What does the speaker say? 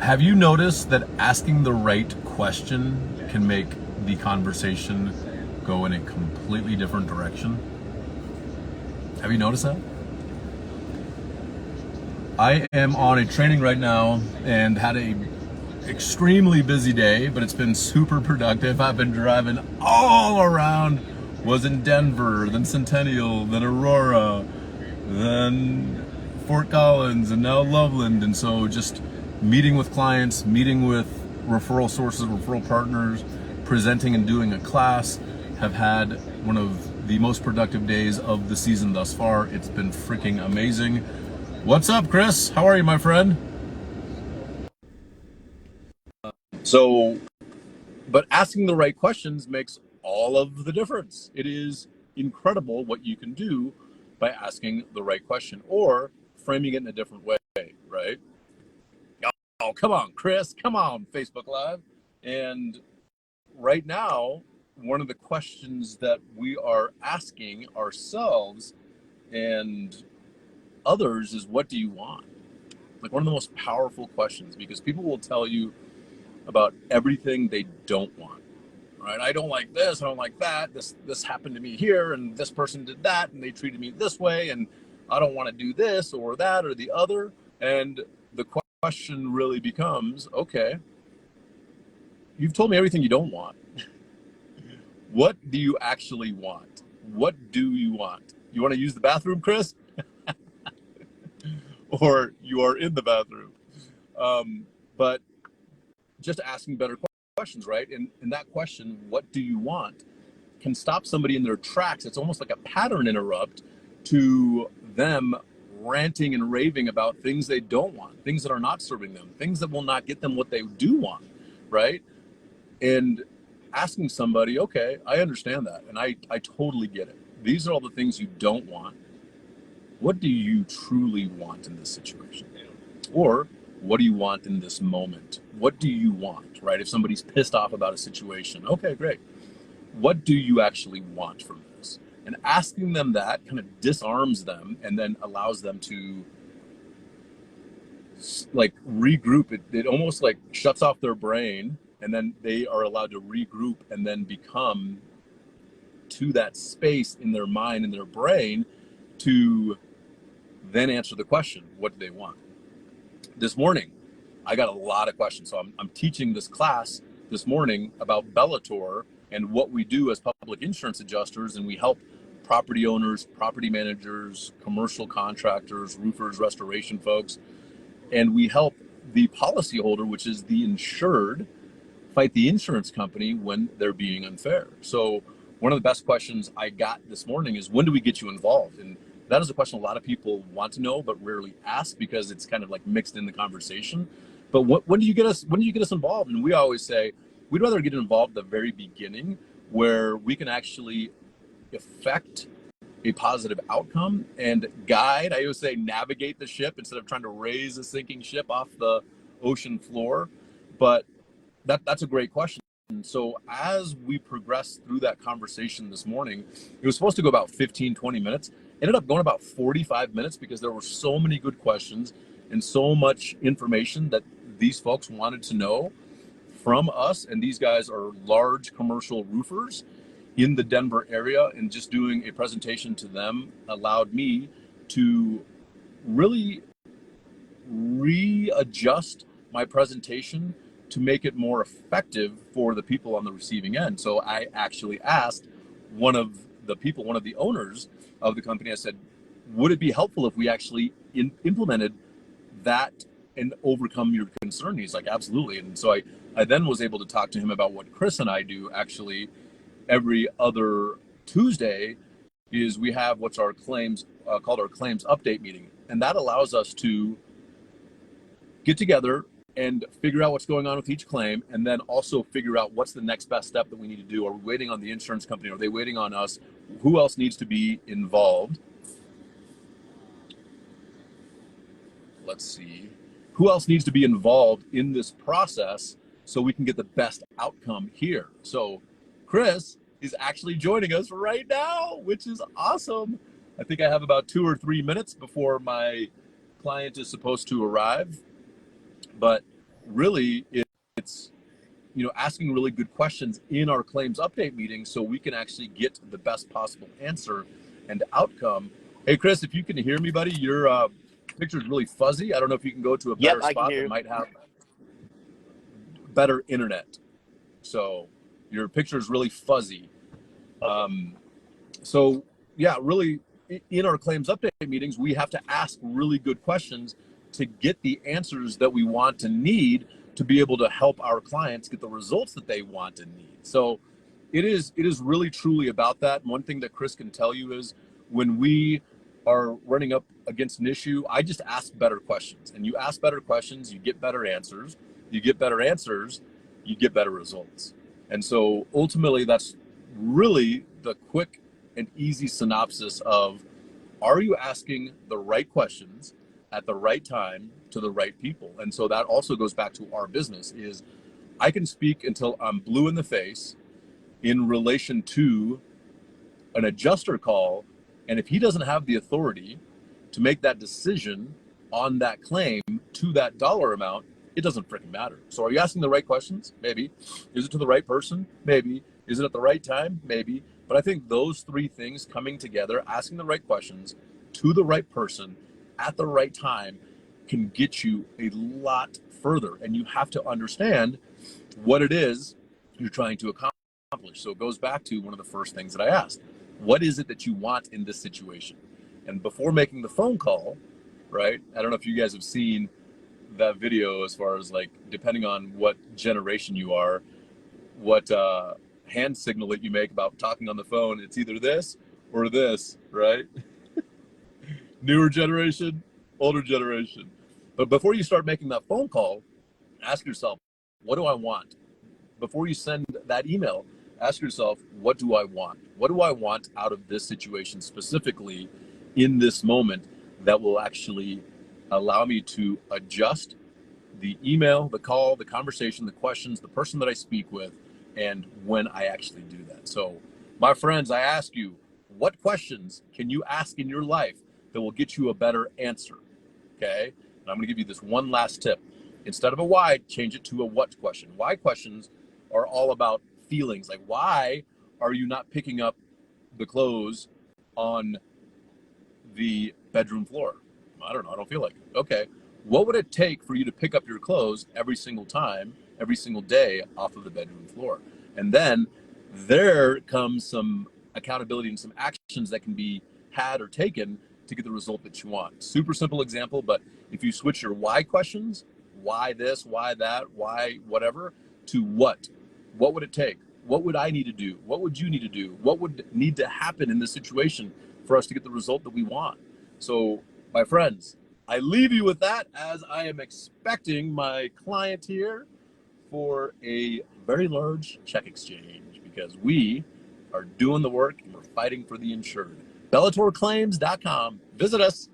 Have you noticed that asking the right question can make the conversation go in a completely different direction? Have you noticed that? I am on a training right now and had a extremely busy day, but it's been super productive. I've been driving all around. Was in Denver, then Centennial, then Aurora, then Fort Collins, and now Loveland. And so just meeting with clients, meeting with referral sources, referral partners, presenting and doing a class, have had one of the most productive days of the season thus far. It's been freaking amazing. What's up, Chris? How are you, my friend? So, but asking the right questions makes all of the difference. It is incredible what you can do by asking the right question or framing it in a different way, right? Oh, come on, Chris. Come on, Facebook Live. And right now, one of the questions that we are asking ourselves and others is, what do you want? Like, one of the most powerful questions, because people will tell you about everything they don't want, right? I don't like this, I don't like that, this happened to me here, and this person did that, and they treated me this way, and I don't want to do this or that or the other. And the question really becomes, okay, you've told me everything you don't want. What do you actually want? What do you want? You want to use the bathroom, Chris? Or you are in the bathroom? But just asking better questions, right? And that question, what do you want, can stop somebody in their tracks. It's almost like a pattern interrupt to them ranting and raving about things they don't want, things that are not serving them, things that will not get them what they do want, right? And asking somebody, okay, I understand that, and I totally get it. These are all the things you don't want. What do you truly want in this situation? Or what do you want in this moment? What do you want, right? If somebody's pissed off about a situation, okay, great. What do you actually want from this? And asking them that kind of disarms them and then allows them to like regroup. It almost like shuts off their brain, and then they are allowed to regroup and then become to that space in their mind and their brain to then answer the question, what do they want? This morning, I got a lot of questions. So I'm teaching this class this morning about Bellator and what we do as public insurance adjusters, and we help property owners, property managers, commercial contractors, roofers, restoration folks, and we help the policyholder, which is the insured, fight the insurance company when they're being unfair. So one of the best questions I got this morning is, when do we get you involved? And that is a question a lot of people want to know but rarely ask, because it's kind of like mixed in the conversation. But when do you get us involved? And we always say we'd rather get involved at the very beginning, where we can actually affect a positive outcome and guide. I always say navigate the ship instead of trying to raise a sinking ship off the ocean floor. But that's a great question. So as we progressed through that conversation this morning, it was supposed to go about 15, 20 minutes. Ended up going about 45 minutes because there were so many good questions and so much information that these folks wanted to know from us. And these guys are large commercial roofers in the Denver area, and just doing a presentation to them allowed me to really readjust my presentation to make it more effective for the people on the receiving end. So I actually asked one of the people, one of the owners of the company, I said, would it be helpful if we actually implemented that and overcome your concern? He's like, absolutely. And so I then was able to talk to him about what Chris and I do actually every other Tuesday. Is we have what's our claims called our claims update meeting. And that allows us to get together and figure out what's going on with each claim, and then also figure out what's the next best step that we need to do. Are we waiting on the insurance company? Are they waiting on us? Who else needs to be involved? Let's see. Who else needs to be involved in this process so we can get the best outcome here? So Chris is actually joining us right now, which is awesome. I think I have about 2 or 3 minutes before my client is supposed to arrive. But really it's, you know, asking really good questions in our claims update meeting so we can actually get the best possible answer and outcome. Hey, Chris, if you can hear me, buddy, your picture is really fuzzy. I don't know if you can go to a Yep, better I can spot hear that you. might have better internet. So your picture is really fuzzy. Okay. So yeah, really in our claims update meetings, we have to ask really good questions to get the answers that we want and need to be able to help our clients get the results that they want and need. So it is really truly about that. And one thing that Chris can tell you is when we are running up against an issue, I just ask better questions. And you ask better questions, you get better answers. You get better answers, you get better results. And so ultimately that's really the quick and easy synopsis of, are you asking the right questions at the right time to the right people? And so that also goes back to our business is I can speak until I'm blue in the face in relation to an adjuster call. And if he doesn't have the authority to make that decision on that claim to that dollar amount, it doesn't freaking matter. So are you asking the right questions? Maybe. Is it to the right person? Maybe. Is it at the right time? Maybe. But I think those three things coming together, asking the right questions to the right person at the right time, can get you a lot further. And you have to understand what it is you're trying to accomplish. So it goes back to one of the first things that I asked. What is it that you want in this situation? And before making the phone call, right? I don't know if you guys have seen that video as far as like, depending on what generation you are, what hand signal that you make about talking on the phone, it's either this or this, right? Newer generation, older generation. But before you start making that phone call, ask yourself, what do I want? Before you send that email, ask yourself, what do I want? What do I want out of this situation specifically in this moment that will actually allow me to adjust the email, the call, the conversation, the questions, the person that I speak with, and when I actually do that. So, my friends, I ask you, what questions can you ask in your life that will get you a better answer? Okay? And I'm going to give you this one last tip. Instead of a why, change it to a what question. Why questions are all about feelings. Like, why are you not picking up the clothes on the bedroom floor? I don't know. I don't feel like it. Okay. What would it take for you to pick up your clothes every single time, every single day off of the bedroom floor? And then there comes some accountability and some actions that can be had or taken to get the result that you want. Super simple example, but if you switch your why questions, why this, why that, why whatever, to what would it take? What would I need to do? What would you need to do? What would need to happen in this situation for us to get the result that we want? So, my friends, I leave you with that as I am expecting my client here for a very large check exchange because we are doing the work and we're fighting for the insured. BellatorClaims.com. Visit us.